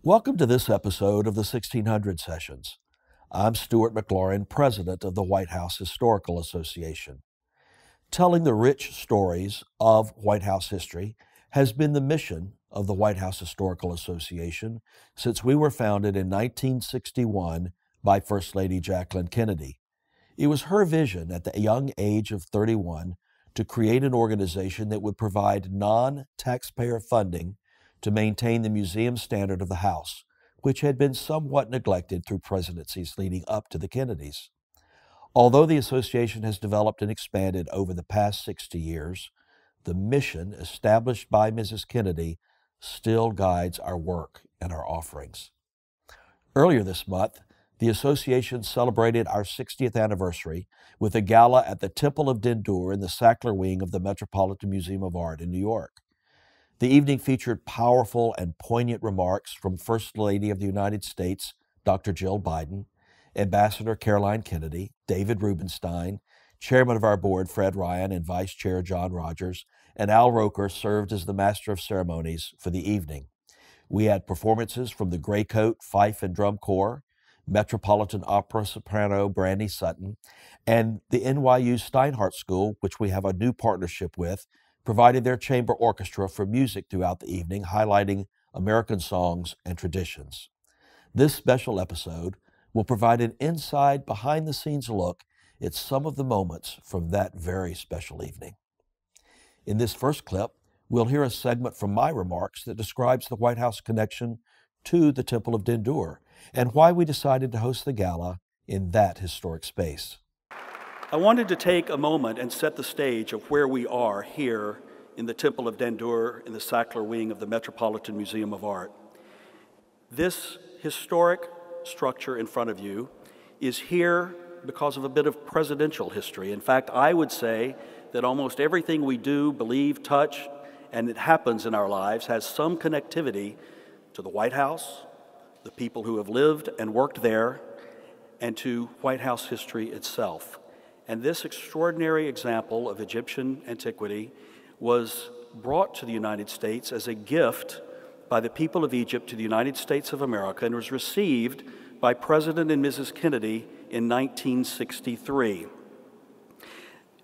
Welcome to this episode of the 1600 Sessions. I'm Stuart McLaurin, president of the White House Historical Association. Telling the rich stories of White House history has been the mission of the White House Historical Association since we were founded in 1961 by First Lady Jacqueline Kennedy. It was her vision at the young age of 31 to create an organization that would provide non-taxpayer funding to maintain the museum standard of the House, which had been somewhat neglected through presidencies leading up to the Kennedys. Although the association has developed and expanded over the past 60 years, the mission established by Mrs. Kennedy still guides our work and our offerings. Earlier this month, the association celebrated our 60th anniversary with a gala at the Temple of Dendur in the Sackler Wing of the Metropolitan Museum of Art in New York. The evening featured powerful and poignant remarks from First Lady of the United States, Dr. Jill Biden, Ambassador Caroline Kennedy, David Rubenstein, Chairman of our board Fred Ryan, and Vice Chair John Rogers, and Al Roker served as the Master of Ceremonies for the evening. We had performances from the Greycoat Fife and Drum Corps, Metropolitan Opera soprano Brandy Sutton, and the NYU Steinhardt School, which we have a new partnership with, provided their chamber orchestra for music throughout the evening, highlighting American songs and traditions. This special episode will provide an inside, behind-the-scenes look at some of the moments from that very special evening. In this first clip, we'll hear a segment from my remarks that describes the White House connection to the Temple of Dendur and why we decided to host the gala in that historic space. I wanted to take a moment and set the stage of where we are here in the Temple of Dendur in the Sackler Wing of the Metropolitan Museum of Art. This historic structure in front of you is here because of a bit of presidential history. In fact, I would say that almost everything we do, believe, touch, and it happens in our lives has some connectivity to the White House, the people who have lived and worked there, and to White House history itself. And this extraordinary example of Egyptian antiquity was brought to the United States as a gift by the people of Egypt to the United States of America and was received by President and Mrs. Kennedy in 1963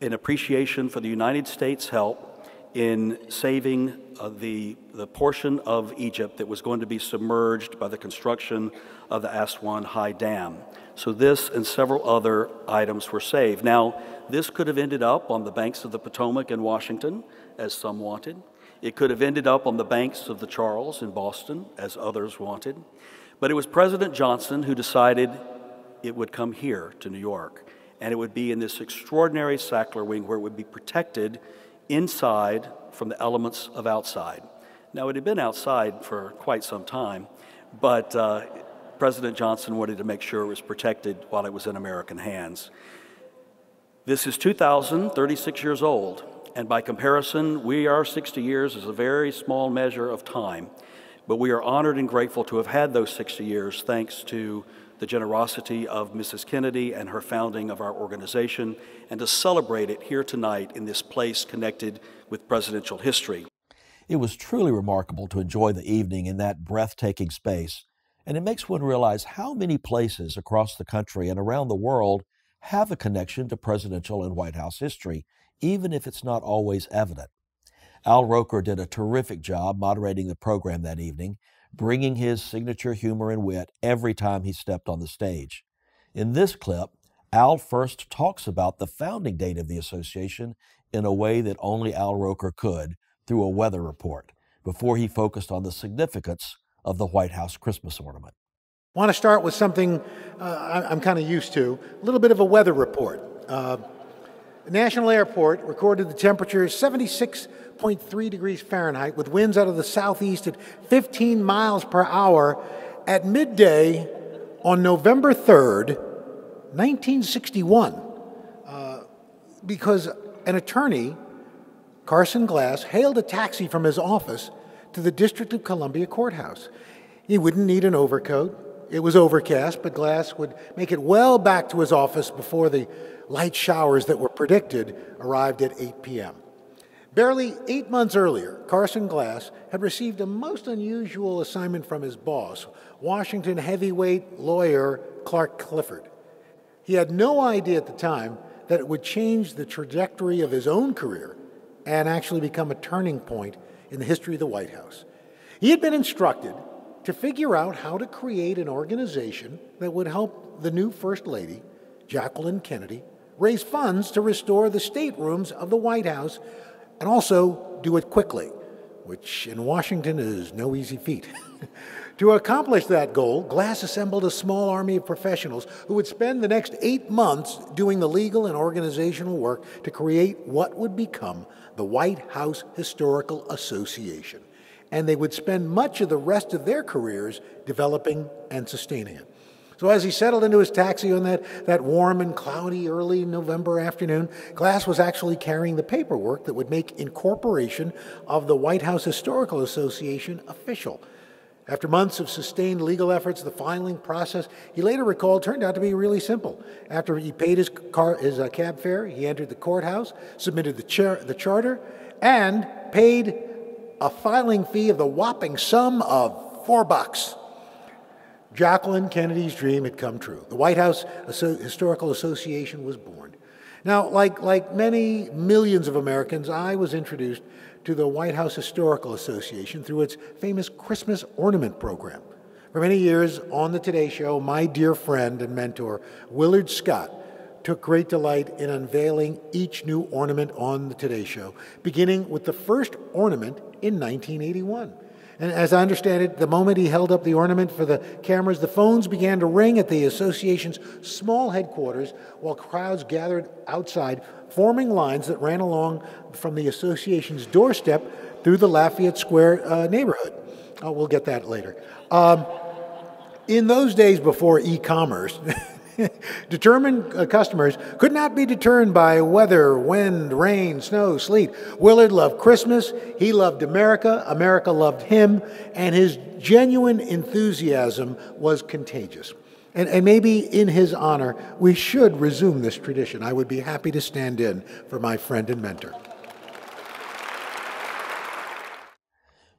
in appreciation for the United States' help in saving the portion of Egypt that was going to be submerged by the construction of the Aswan High Dam. So this and several other items were saved. Now, this could have ended up on the banks of the Potomac in Washington, as some wanted. It could have ended up on the banks of the Charles in Boston, as others wanted. But it was President Johnson who decided it would come here to New York. And it would be in this extraordinary Sackler Wing where it would be protected inside from the elements of outside. Now, it had been outside for quite some time, but President Johnson wanted to make sure it was protected while it was in American hands. This is 36 years old, and by comparison, we are 60 years is a very small measure of time, but we are honored and grateful to have had those 60 years thanks to the generosity of Mrs. Kennedy and her founding of our organization, and to celebrate it here tonight in this place connected with presidential history. It was truly remarkable to enjoy the evening in that breathtaking space, and it makes one realize how many places across the country and around the world have a connection to presidential and White House history, even if it's not always evident. Al Roker did a terrific job moderating the program that evening, bringing his signature humor and wit every time he stepped on the stage. In this clip, Al first talks about the founding date of the association in a way that only Al Roker could, through a weather report, before he focused on the significance of the White House Christmas ornament. I want to start with something I'm kind of used to, a little bit of a weather report. The National Airport recorded the temperature 76.3 degrees Fahrenheit with winds out of the southeast at 15 miles per hour at midday on November 3rd, 1961, because an attorney, Carson Glass, hailed a taxi from his office to the District of Columbia courthouse. He wouldn't need an overcoat. It was overcast, but Glass would make it well back to his office before the light showers that were predicted arrived at 8 p.m. Barely 8 months earlier, Carson Glass had received a most unusual assignment from his boss, Washington heavyweight lawyer Clark Clifford. He had no idea at the time that it would change the trajectory of his own career and actually become a turning point in the history of the White House. He had been instructed to figure out how to create an organization that would help the new First Lady, Jacqueline Kennedy, raise funds to restore the staterooms of the White House and also do it quickly, which in Washington is no easy feat. To accomplish that goal, Glass assembled a small army of professionals who would spend the next 8 months doing the legal and organizational work to create what would become the White House Historical Association. And they would spend much of the rest of their careers developing and sustaining it. So as he settled into his taxi on that warm and cloudy early November afternoon, Glass was actually carrying the paperwork that would make incorporation of the White House Historical Association official. After months of sustained legal efforts, the filing process, he later recalled, turned out to be really simple. After he paid his cab fare, he entered the courthouse, submitted the charter, and paid a filing fee of the whopping sum of $4. Jacqueline Kennedy's dream had come true. The White House Historical Association was born. Now, like many millions of Americans, I was introduced to the White House Historical Association through its famous Christmas ornament program. For many years on the Today Show, my dear friend and mentor, Willard Scott, took great delight in unveiling each new ornament on the Today Show, beginning with the first ornament in 1981. And as I understand it, the moment he held up the ornament for the cameras, the phones began to ring at the association's small headquarters while crowds gathered outside, forming lines that ran along from the association's doorstep through the Lafayette Square neighborhood. We'll get that later. In those days before e-commerce, determined customers could not be deterred by weather, wind, rain, snow, sleet. Willard loved Christmas, he loved America, America loved him, and his genuine enthusiasm was contagious. And maybe in his honor, we should resume this tradition. I would be happy to stand in for my friend and mentor.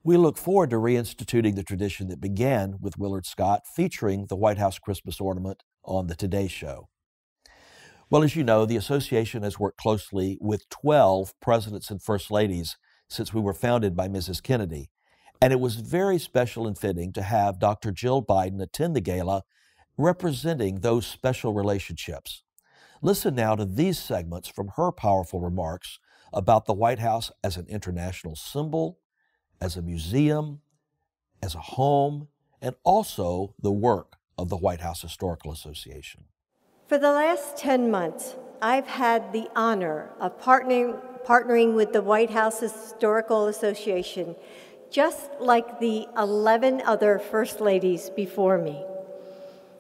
We look forward to reinstituting the tradition that began with Willard Scott featuring the White House Christmas ornament on the Today Show. Well, as you know, the association has worked closely with 12 presidents and first ladies since we were founded by Mrs. Kennedy, and it was very special and fitting to have Dr. Jill Biden attend the gala representing those special relationships. Listen now to these segments from her powerful remarks about the White House as an international symbol, as a museum, as a home, and also the work of the White House Historical Association. For the last 10 months, I've had the honor of partnering with the White House Historical Association, just like the 11 other First Ladies before me.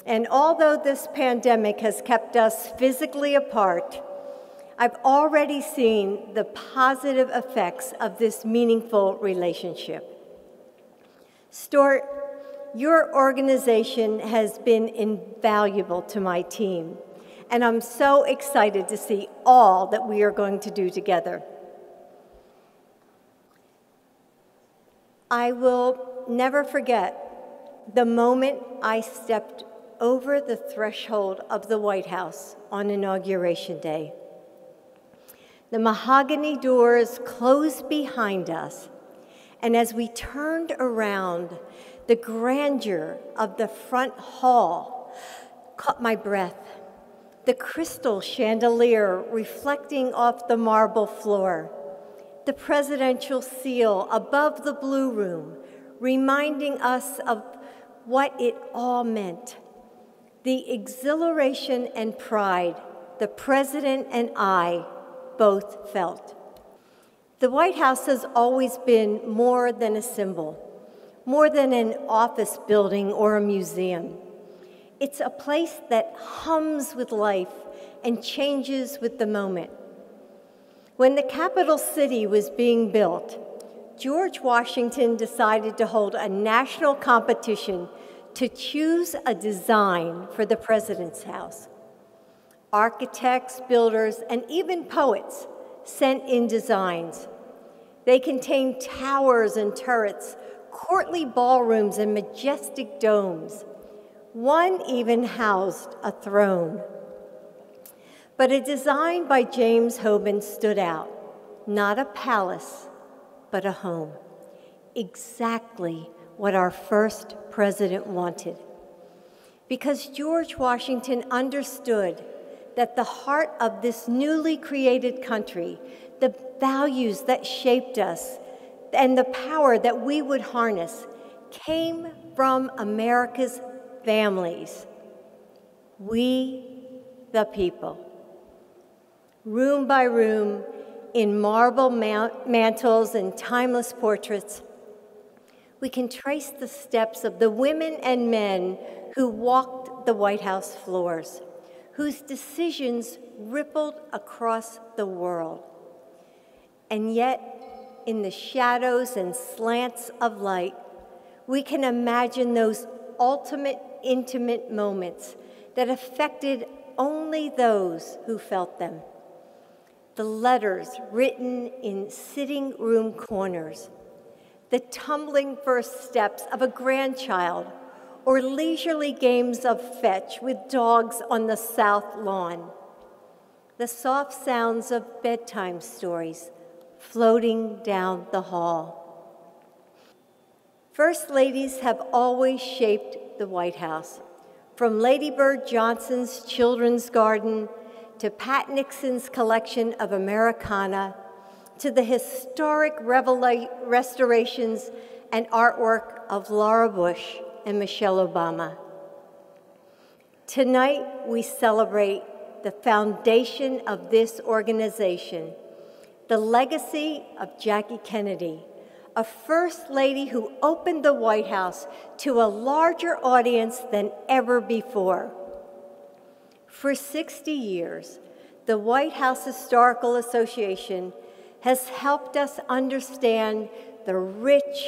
And although this pandemic has kept us physically apart, I've already seen the positive effects of this meaningful relationship. Stuart, your organization has been invaluable to my team, and I'm so excited to see all that we are going to do together. I will never forget the moment I stepped over the threshold of the White House on Inauguration Day. The mahogany doors closed behind us, and as we turned around, the grandeur of the front hall caught my breath. The crystal chandelier reflecting off the marble floor, the presidential seal above the Blue Room, reminding us of what it all meant. The exhilaration and pride the president and I both felt. The White House has always been more than a symbol, more than an office building or a museum. It's a place that hums with life and changes with the moment. When the capital city was being built, George Washington decided to hold a national competition to choose a design for the president's house. Architects, builders, and even poets sent in designs. They contain towers and turrets, courtly ballrooms and majestic domes. One even housed a throne. But a design by James Hoban stood out. Not a palace, but a home. Exactly what our first president wanted. Because George Washington understood that the heart of this newly created country, the values that shaped us, and the power that we would harness came from America's families. We, the people. Room by room, in marble mantels and timeless portraits, we can trace the steps of the women and men who walked the White House floors, whose decisions rippled across the world. And yet, in the shadows and slants of light, we can imagine those ultimate, intimate moments that affected only those who felt them. The letters written in sitting room corners, the tumbling first steps of a grandchild, or leisurely games of fetch with dogs on the south lawn, the soft sounds of bedtime stories floating down the hall. First ladies have always shaped the White House, from Lady Bird Johnson's Children's Garden to Pat Nixon's collection of Americana, to the historic restorations and artwork of Laura Bush and Michelle Obama. Tonight, we celebrate the foundation of this organization, the legacy of Jackie Kennedy, a First Lady who opened the White House to a larger audience than ever before. For 60 years, the White House Historical Association has helped us understand the rich,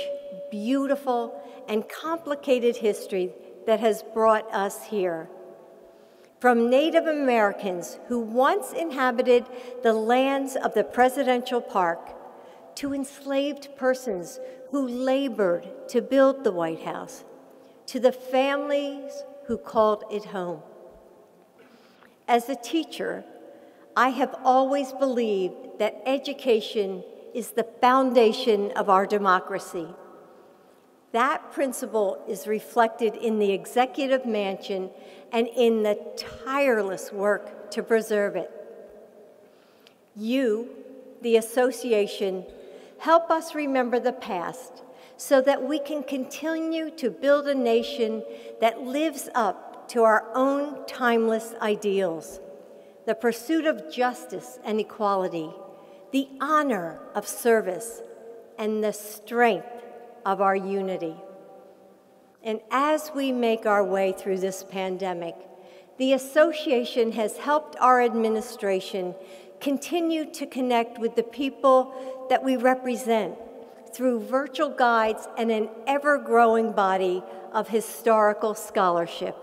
beautiful, and complicated history that has brought us here. From Native Americans who once inhabited the lands of the Presidential Park, to enslaved persons who labored to build the White House, to the families who called it home. As a teacher, I have always believed that education is the foundation of our democracy. That principle is reflected in the executive mansion and in the tireless work to preserve it. You, the association, help us remember the past so that we can continue to build a nation that lives up to our own timeless ideals, the pursuit of justice and equality, the honor of service, and the strength of our unity. And as we make our way through this pandemic, the association has helped our administration continue to connect with the people that we represent through virtual guides and an ever-growing body of historical scholarship.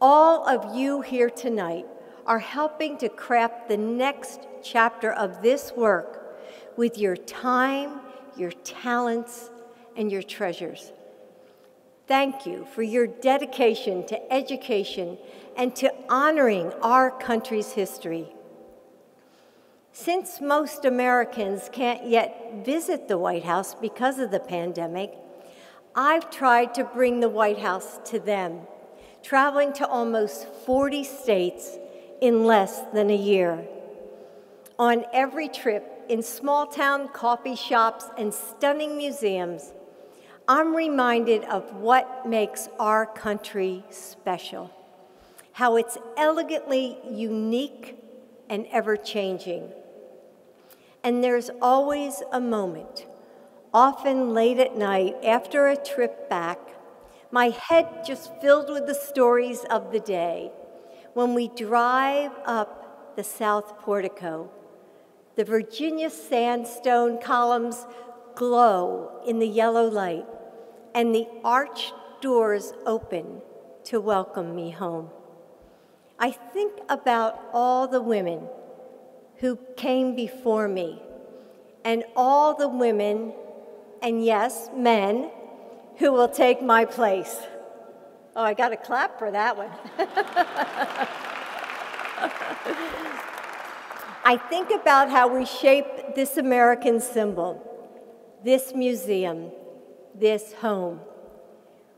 All of you here tonight are helping to craft the next chapter of this work with your time, your talents, and your treasures. Thank you for your dedication to education and to honoring our country's history. Since most Americans can't yet visit the White House because of the pandemic, I've tried to bring the White House to them, traveling to almost 40 states in less than a year. On every trip, in small-town coffee shops and stunning museums, I'm reminded of what makes our country special, how it's elegantly unique and ever-changing. And there's always a moment, often late at night after a trip back, my head just filled with the stories of the day, when we drive up the South Portico. The Virginia sandstone columns glow in the yellow light, and the arched doors open to welcome me home. I think about all the women who came before me and all the women, and yes, men, who will take my place. Oh, I got to clap for that one. I think about how we shape this American symbol, this museum, this home.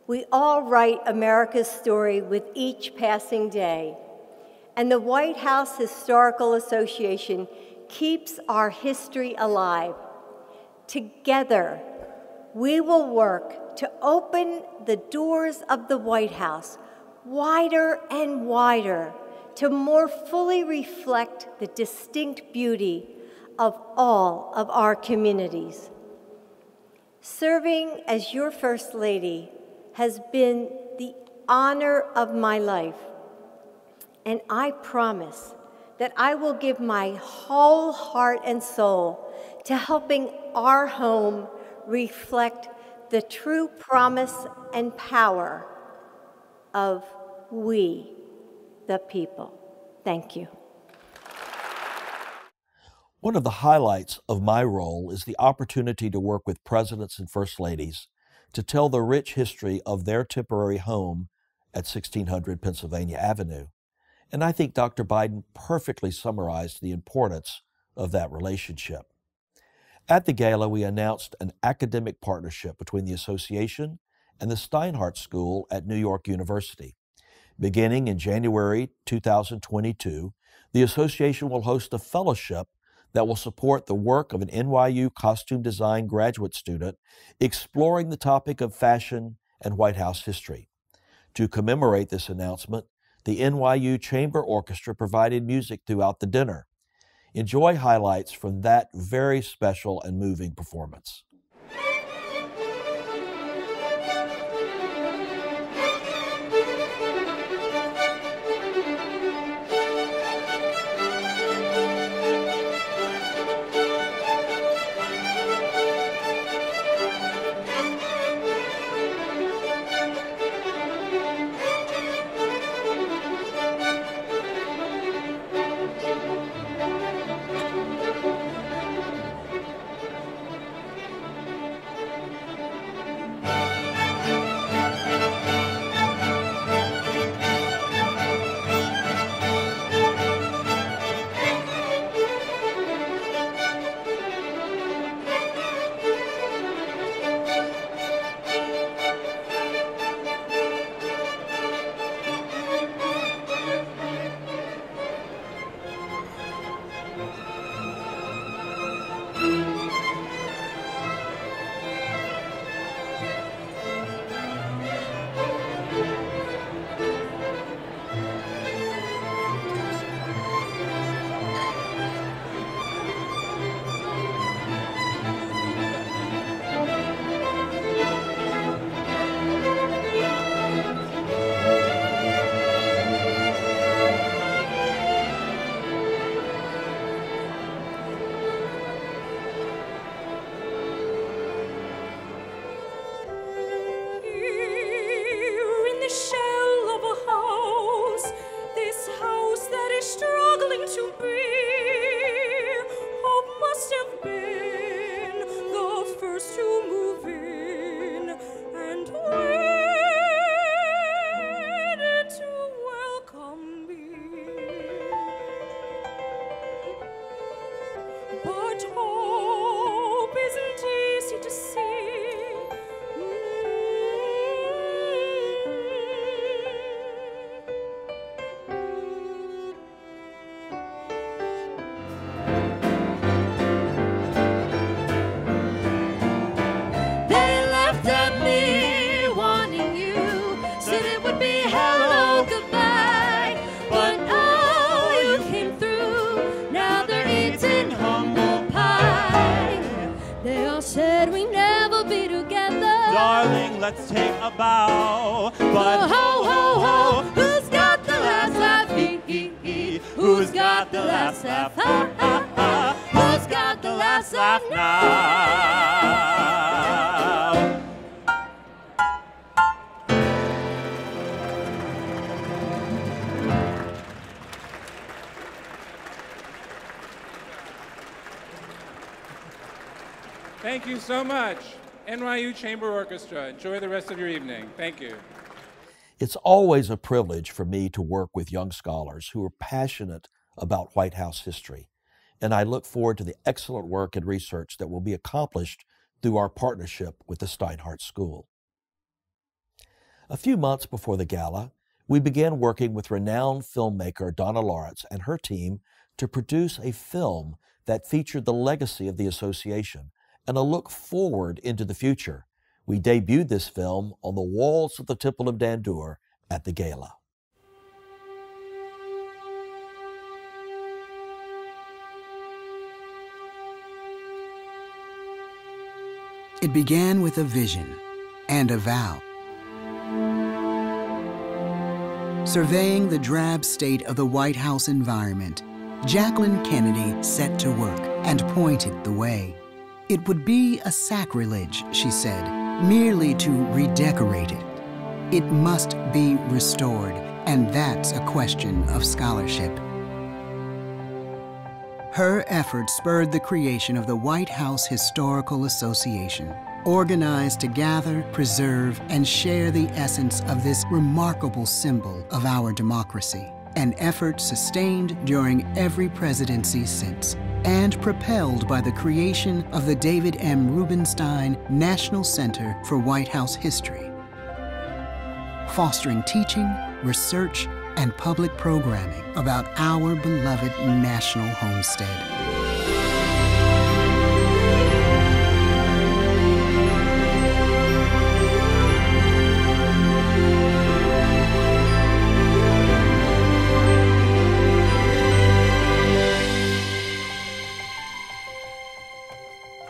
We all write America's story with each passing day, and the White House Historical Association keeps our history alive. Together, we will work to open the doors of the White House wider and wider to more fully reflect the distinct beauty of all of our communities. Serving as your First Lady has been the honor of my life, and I promise that I will give my whole heart and soul to helping our home reflect the true promise and power of we, the people. Thank you. One of the highlights of my role is the opportunity to work with presidents and first ladies to tell the rich history of their temporary home at 1600 Pennsylvania Avenue. And I think Dr. Biden perfectly summarized the importance of that relationship. At the gala, we announced an academic partnership between the association and the Steinhardt School at New York University. Beginning in January 2022, the association will host a fellowship that will support the work of an NYU costume design graduate student exploring the topic of fashion and White House history. To commemorate this announcement, the NYU Chamber Orchestra provided music throughout the dinner. Enjoy highlights from that very special and moving performance. Let's take a bow. But ho, ho, ho, who's got the last laugh? He, he. Who's got the last laugh? Ha, ha, ha. Who's got the last laugh now? Thank you so much. NYU Chamber Orchestra, enjoy the rest of your evening. Thank you. It's always a privilege for me to work with young scholars who are passionate about White House history, and I look forward to the excellent work and research that will be accomplished through our partnership with the Steinhardt School. A few months before the gala, we began working with renowned filmmaker Donna Lawrence and her team to produce a film that featured the legacy of the association and a look forward into the future. We debuted this film on the walls of the Temple of Dandur at the gala. It began with a vision and a vow. Surveying the drab state of the White House environment, Jacqueline Kennedy set to work and pointed the way. It would be a sacrilege, she said, merely to redecorate it. It must be restored, and that's a question of scholarship. Her efforts spurred the creation of the White House Historical Association, organized to gather, preserve, and share the essence of this remarkable symbol of our democracy, an effort sustained during every presidency since, and propelled by the creation of the David M. Rubenstein National Center for White House History, fostering teaching, research, and public programming about our beloved national homestead.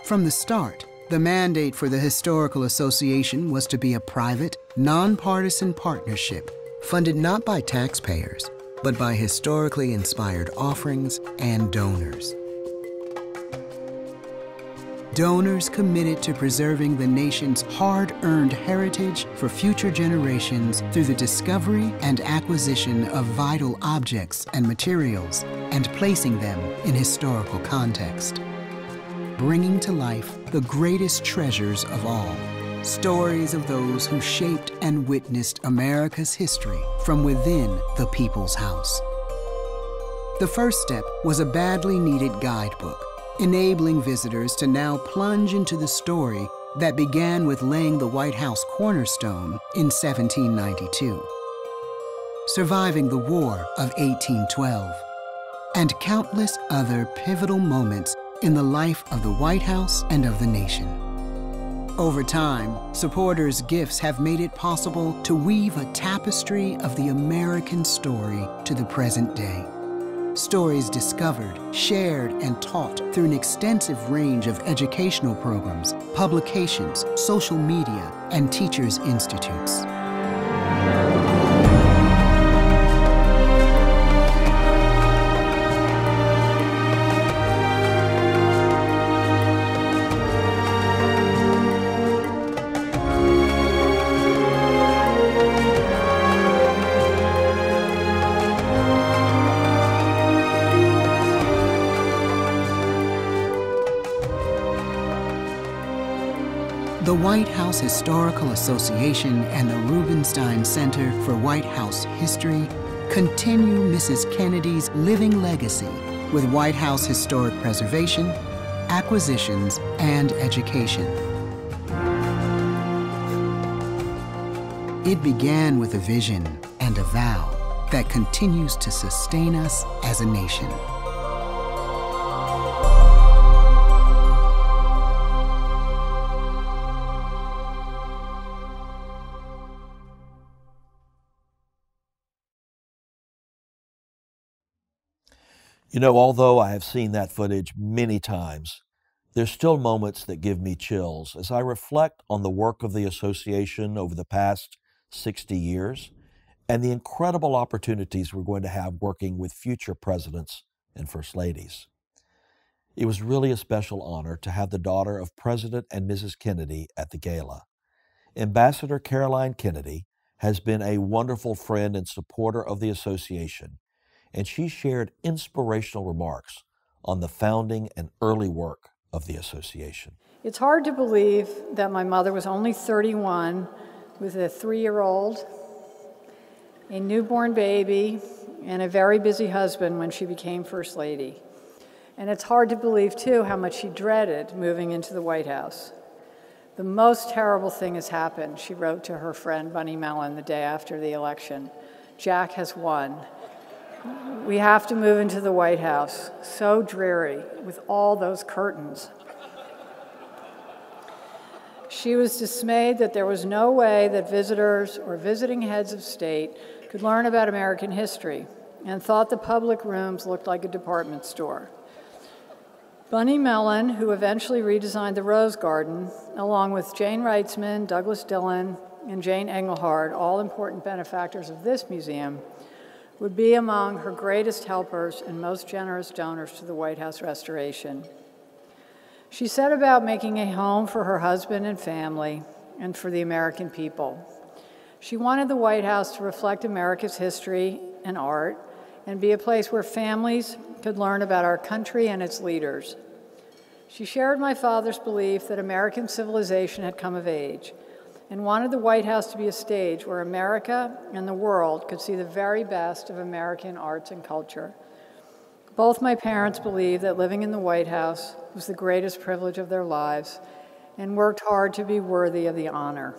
From the start, the mandate for the Historical Association was to be a private, nonpartisan partnership funded not by taxpayers, but by historically inspired offerings and donors. Donors committed to preserving the nation's hard-earned heritage for future generations through the discovery and acquisition of vital objects and materials and placing them in historical context, bringing to life the greatest treasures of all, stories of those who shaped and witnessed America's history from within the People's House. The first step was a badly needed guidebook, enabling visitors to now plunge into the story that began with laying the White House cornerstone in 1792, surviving the War of 1812, and countless other pivotal moments in the life of the White House and of the nation. Over time, supporters' gifts have made it possible to weave a tapestry of the American story to the present day. Stories discovered, shared, and taught through an extensive range of educational programs, publications, social media, and teachers' institutes. The White House Historical Association and the Rubenstein Center for White House History continue Mrs. Kennedy's living legacy with White House historic preservation, acquisitions, and education. It began with a vision and a vow that continues to sustain us as a nation. You know, although I have seen that footage many times, there's still moments that give me chills as I reflect on the work of the association over the past 60 years and the incredible opportunities we're going to have working with future presidents and first ladies. It was really a special honor to have the daughter of President and Mrs. Kennedy at the gala. Ambassador Caroline Kennedy has been a wonderful friend and supporter of the association, and she shared inspirational remarks on the founding and early work of the association. It's hard to believe that my mother was only 31 with a 3-year-old, a newborn baby, and a very busy husband when she became First Lady. And it's hard to believe, too, how much she dreaded moving into the White House. The most terrible thing has happened, she wrote to her friend Bunny Mellon the day after the election. Jack has won. We have to move into the White House. So dreary, with all those curtains. She was dismayed that there was no way that visitors or visiting heads of state could learn about American history, and thought the public rooms looked like a department store. Bunny Mellon, who eventually redesigned the Rose Garden, along with Jane Reitzman, Douglas Dillon, and Jane Engelhard, all important benefactors of this museum, would be among her greatest helpers and most generous donors to the White House restoration. She set about making a home for her husband and family and for the American people. She wanted the White House to reflect America's history and art and be a place where families could learn about our country and its leaders. She shared my father's belief that American civilization had come of age and wanted the White House to be a stage where America and the world could see the very best of American arts and culture. Both my parents believed that living in the White House was the greatest privilege of their lives and worked hard to be worthy of the honor.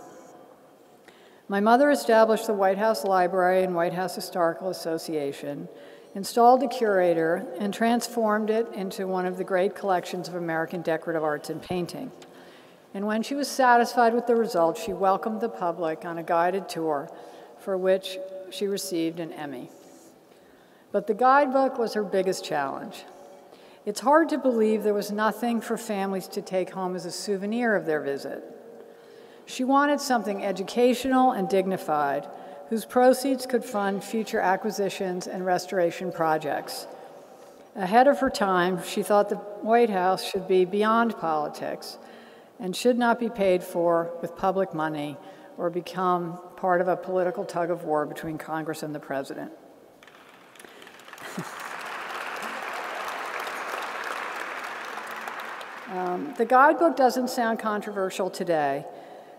My mother established the White House Library and White House Historical Association, installed a curator, and transformed it into one of the great collections of American decorative arts and painting. And when she was satisfied with the results, she welcomed the public on a guided tour for which she received an Emmy. But the guidebook was her biggest challenge. It's hard to believe there was nothing for families to take home as a souvenir of their visit. She wanted something educational and dignified, whose proceeds could fund future acquisitions and restoration projects. Ahead of her time, she thought the White House should be beyond politics and should not be paid for with public money or become part of a political tug-of-war between Congress and the president. The guidebook doesn't sound controversial today,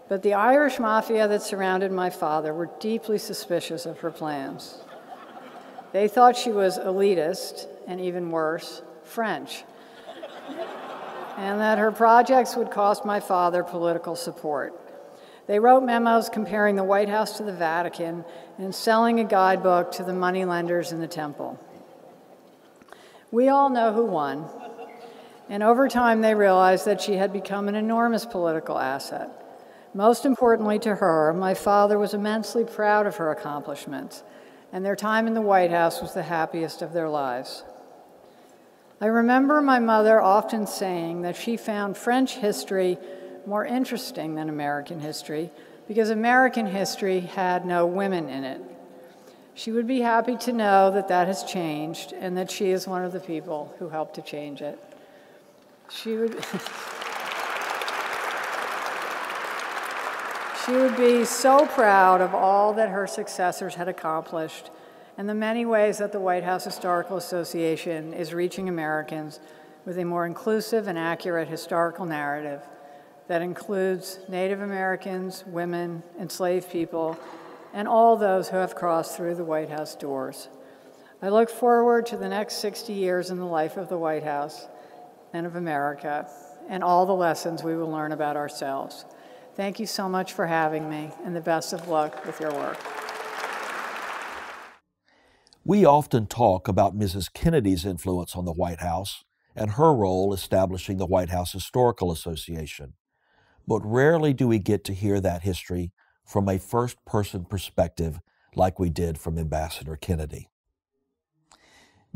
but the Irish mafia that surrounded my father were deeply suspicious of her plans. They thought she was elitist, and even worse, French, and that her projects would cost my father political support. They wrote memos comparing the White House to the Vatican and selling a guidebook to the moneylenders in the temple. We all know who won, and over time they realized that she had become an enormous political asset. Most importantly to her, my father was immensely proud of her accomplishments, and their time in the White House was the happiest of their lives. I remember my mother often saying that she found French history more interesting than American history because American history had no women in it. She would be happy to know that that has changed and that she is one of the people who helped to change it. She would be so proud of all that her successors had accomplished and the many ways that the White House Historical Association is reaching Americans with a more inclusive and accurate historical narrative that includes Native Americans, women, enslaved people, and all those who have crossed through the White House doors. I look forward to the next 60 years in the life of the White House and of America, and all the lessons we will learn about ourselves. Thank you so much for having me, and the best of luck with your work. We often talk about Mrs. Kennedy's influence on the White House and her role establishing the White House Historical Association, but rarely do we get to hear that history from a first-person perspective like we did from Ambassador Kennedy.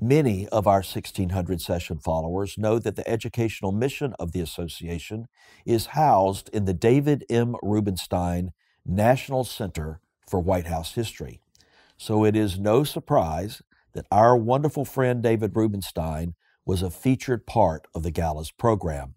Many of our 1600 session followers know that the educational mission of the association is housed in the David M. Rubenstein National Center for White House History. So it is no surprise that our wonderful friend David Rubenstein was a featured part of the gala's program.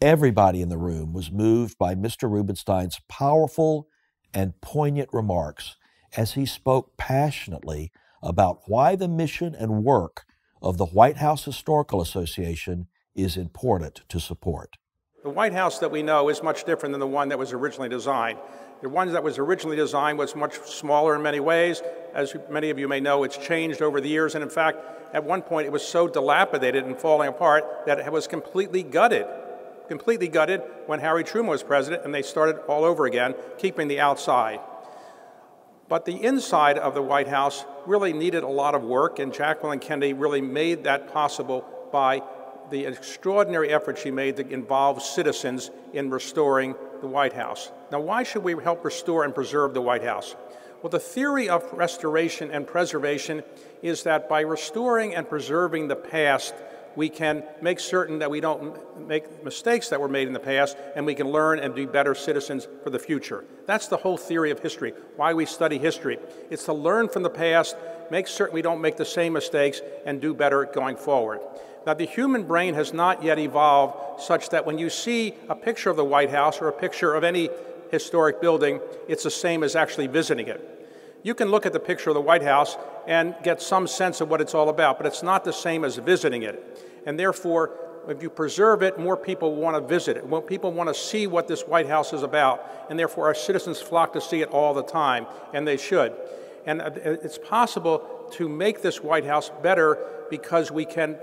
Everybody in the room was moved by Mr. Rubenstein's powerful and poignant remarks as he spoke passionately about why the mission and work of the White House Historical Association is important to support. The White House that we know is much different than the one that was originally designed. The one that was originally designed was much smaller in many ways. As many of you may know, it's changed over the years, and in fact, at one point it was so dilapidated and falling apart that it was completely gutted when Harry Truman was president, and they started all over again, keeping the outside. But the inside of the White House really needed a lot of work, and Jacqueline Kennedy really made that possible by the extraordinary effort she made to involve citizens in restoring the White House. Now, why should we help restore and preserve the White House? Well, the theory of restoration and preservation is that by restoring and preserving the past, we can make certain that we don't make mistakes that were made in the past, and we can learn and be better citizens for the future. That's the whole theory of history, why we study history. It's to learn from the past, make certain we don't make the same mistakes, and do better going forward. Now, the human brain has not yet evolved such that when you see a picture of the White House or a picture of any historic building, it's the same as actually visiting it. You can look at the picture of the White House and get some sense of what it's all about, but it's not the same as visiting it. And therefore, if you preserve it, more people want to visit it. More people want to see what this White House is about, and therefore our citizens flock to see it all the time, and they should. And it's possible to make this White House better because we can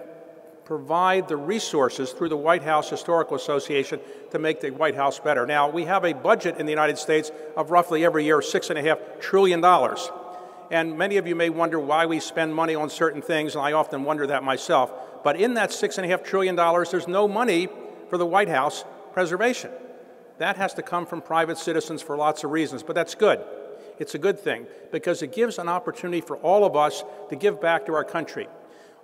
provide the resources through the White House Historical Association to make the White House better. Now, we have a budget in the United States of roughly every year $6.5 trillion. And many of you may wonder why we spend money on certain things, and I often wonder that myself. But in that $6.5 trillion, there's no money for the White House preservation. That has to come from private citizens for lots of reasons, but that's good. It's a good thing because it gives an opportunity for all of us to give back to our country.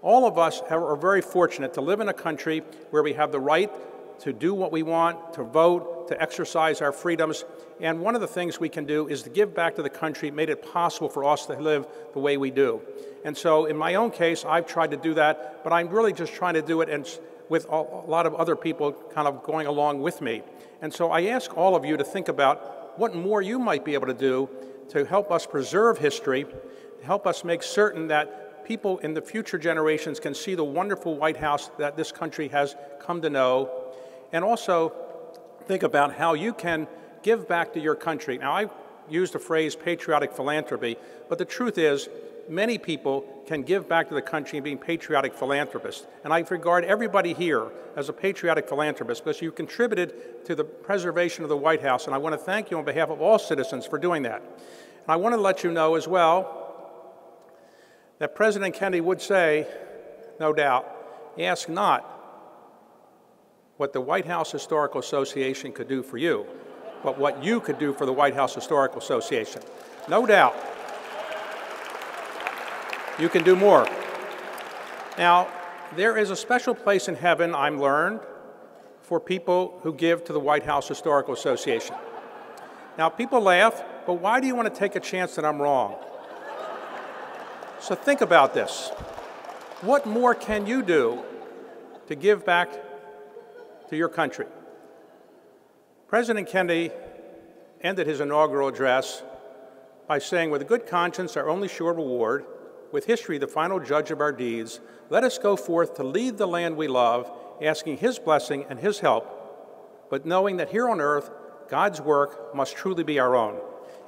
All of us are very fortunate to live in a country where we have the right to do what we want, to vote, to exercise our freedoms. And one of the things we can do is to give back to the country, made it possible for us to live the way we do. And so in my own case, I've tried to do that, but I'm really just trying to do it and with a lot of other people kind of going along with me. And so I ask all of you to think about what more you might be able to do to help us preserve history, to help us make certain that people in the future generations can see the wonderful White House that this country has come to know, and also think about how you can give back to your country. Now, I used the phrase patriotic philanthropy, but the truth is many people can give back to the country and being patriotic philanthropists. And I regard everybody here as a patriotic philanthropist because you contributed to the preservation of the White House, and I want to thank you on behalf of all citizens for doing that. And I want to let you know as well that President Kennedy would say, no doubt, ask not what the White House Historical Association could do for you, but what you could do for the White House Historical Association. No doubt. You can do more. Now, there is a special place in heaven, I'm learned, for people who give to the White House Historical Association. Now, people laugh, but why do you want to take a chance that I'm wrong? So think about this. What more can you do to give back to your country? President Kennedy ended his inaugural address by saying, with a good conscience, our only sure reward, with history the final judge of our deeds, let us go forth to lead the land we love, asking his blessing and his help, but knowing that here on earth, God's work must truly be our own.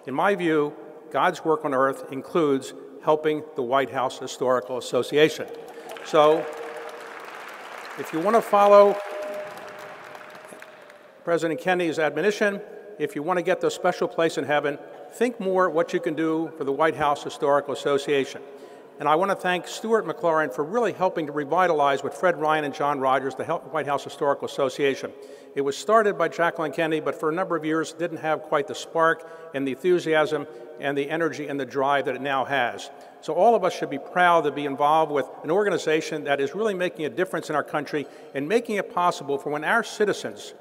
In my view, God's work on earth includes helping the White House Historical Association. So, if you want to follow President Kennedy's admonition, if you want to get the special place in heaven, think more what you can do for the White House Historical Association. And I want to thank Stuart McLaurin for really helping to revitalize with Fred Ryan and John Rogers the White House Historical Association. It was started by Jacqueline Kennedy, but for a number of years didn't have quite the spark and the enthusiasm and the energy and the drive that it now has. So all of us should be proud to be involved with an organization that is really making a difference in our country and making it possible for when our citizens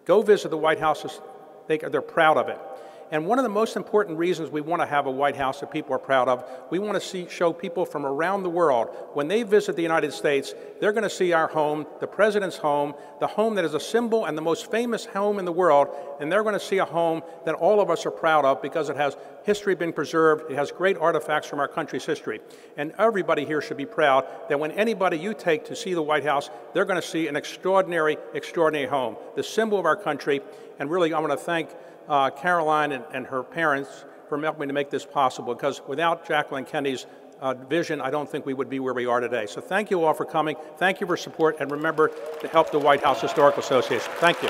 go visit the White House, they're proud of it. And one of the most important reasons we want to have a White House that people are proud of, we want to show people from around the world, when they visit the United States, they're going to see our home, the President's home, the home that is a symbol and the most famous home in the world, and they're going to see a home that all of us are proud of because it has history being preserved. It has great artifacts from our country's history. And everybody here should be proud that when anybody you take to see the White House, they're going to see an extraordinary, extraordinary home, the symbol of our country. And really, I want to thank Caroline and her parents for helping me to make this possible, because without Jacqueline Kennedy's vision, I don't think we would be where we are today. So thank you all for coming. Thank you for support, and remember to help the White House Historical Association. Thank you.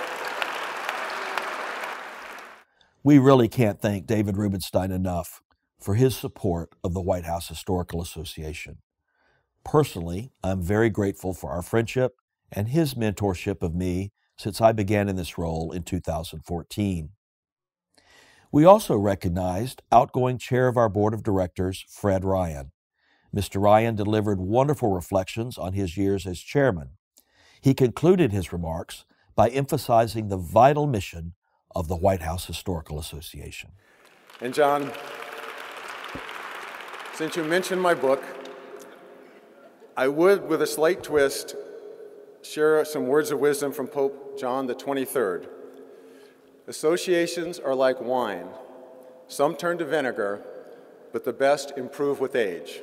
We really can't thank David Rubenstein enough for his support of the White House Historical Association. Personally, I'm very grateful for our friendship and his mentorship of me since I began in this role in 2014. We also recognized outgoing chair of our board of directors, Fred Ryan. Mr. Ryan delivered wonderful reflections on his years as chairman. He concluded his remarks by emphasizing the vital mission of the White House Historical Association. And John, since you mentioned my book, I would, with a slight twist, share some words of wisdom from Pope John the 23rd. Associations are like wine. Some turn to vinegar, but the best improve with age.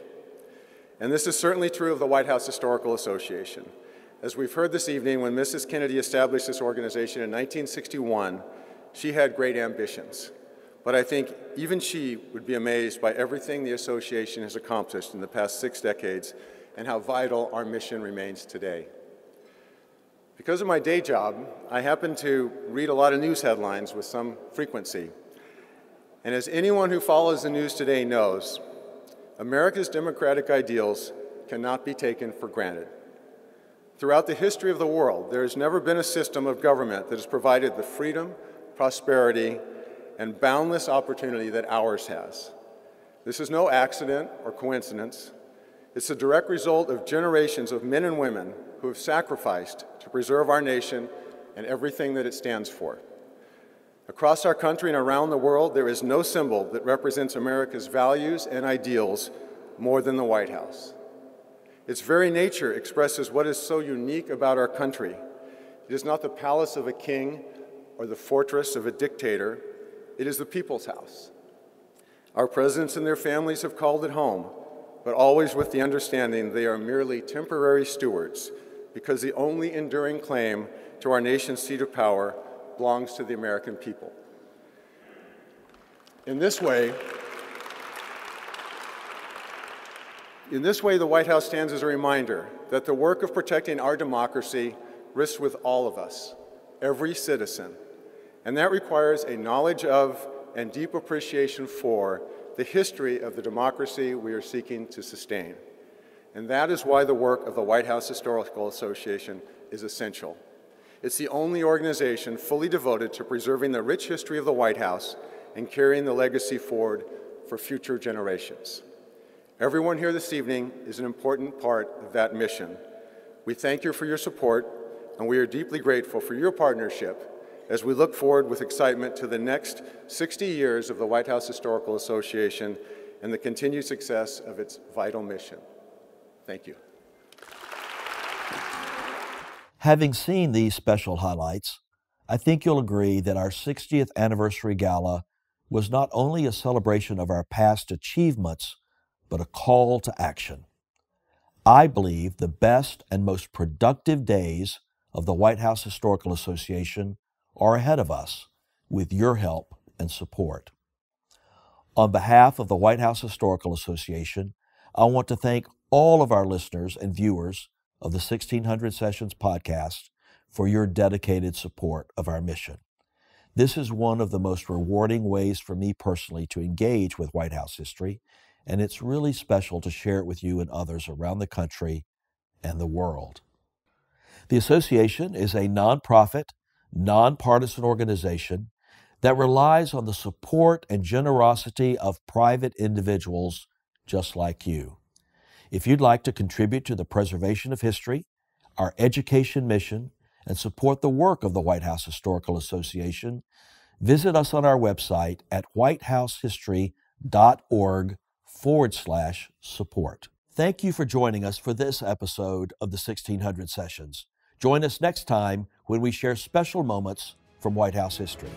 And this is certainly true of the White House Historical Association. As we've heard this evening, when Mrs. Kennedy established this organization in 1961, she had great ambitions. But I think even she would be amazed by everything the association has accomplished in the past 6 decades and how vital our mission remains today. Because of my day job, I happen to read a lot of news headlines with some frequency. And as anyone who follows the news today knows, America's democratic ideals cannot be taken for granted. Throughout the history of the world, there has never been a system of government that has provided the freedom, prosperity, and boundless opportunity that ours has. This is no accident or coincidence. It's a direct result of generations of men and women who have sacrificed to preserve our nation and everything that it stands for. Across our country and around the world, there is no symbol that represents America's values and ideals more than the White House. Its very nature expresses what is so unique about our country. It is not the palace of a king or the fortress of a dictator. It is the people's house. Our presidents and their families have called it home, but always with the understanding they are merely temporary stewards, because the only enduring claim to our nation's seat of power belongs to the American people. In this way, the White House stands as a reminder that the work of protecting our democracy rests with all of us, every citizen, and that requires a knowledge of and deep appreciation for the history of the democracy we are seeking to sustain. And that is why the work of the White House Historical Association is essential. It's the only organization fully devoted to preserving the rich history of the White House and carrying the legacy forward for future generations. Everyone here this evening is an important part of that mission. We thank you for your support, and we are deeply grateful for your partnership as we look forward with excitement to the next 60 years of the White House Historical Association and the continued success of its vital mission. Thank you. Having seen these special highlights, I think you'll agree that our 60th anniversary gala was not only a celebration of our past achievements, but a call to action. I believe the best and most productive days of the White House Historical Association are ahead of us with your help and support. On behalf of the White House Historical Association, I want to thank all of our listeners and viewers of the 1600 Sessions podcast for your dedicated support of our mission. This is one of the most rewarding ways for me personally to engage with White House history, and it's really special to share it with you and others around the country and the world. The association is a nonprofit, nonpartisan organization that relies on the support and generosity of private individuals just like you. If you'd like to contribute to the preservation of history, our education mission, and support the work of the White House Historical Association, visit us on our website at whitehousehistory.org/support. Thank you for joining us for this episode of the 1600 Sessions. Join us next time when we share special moments from White House history.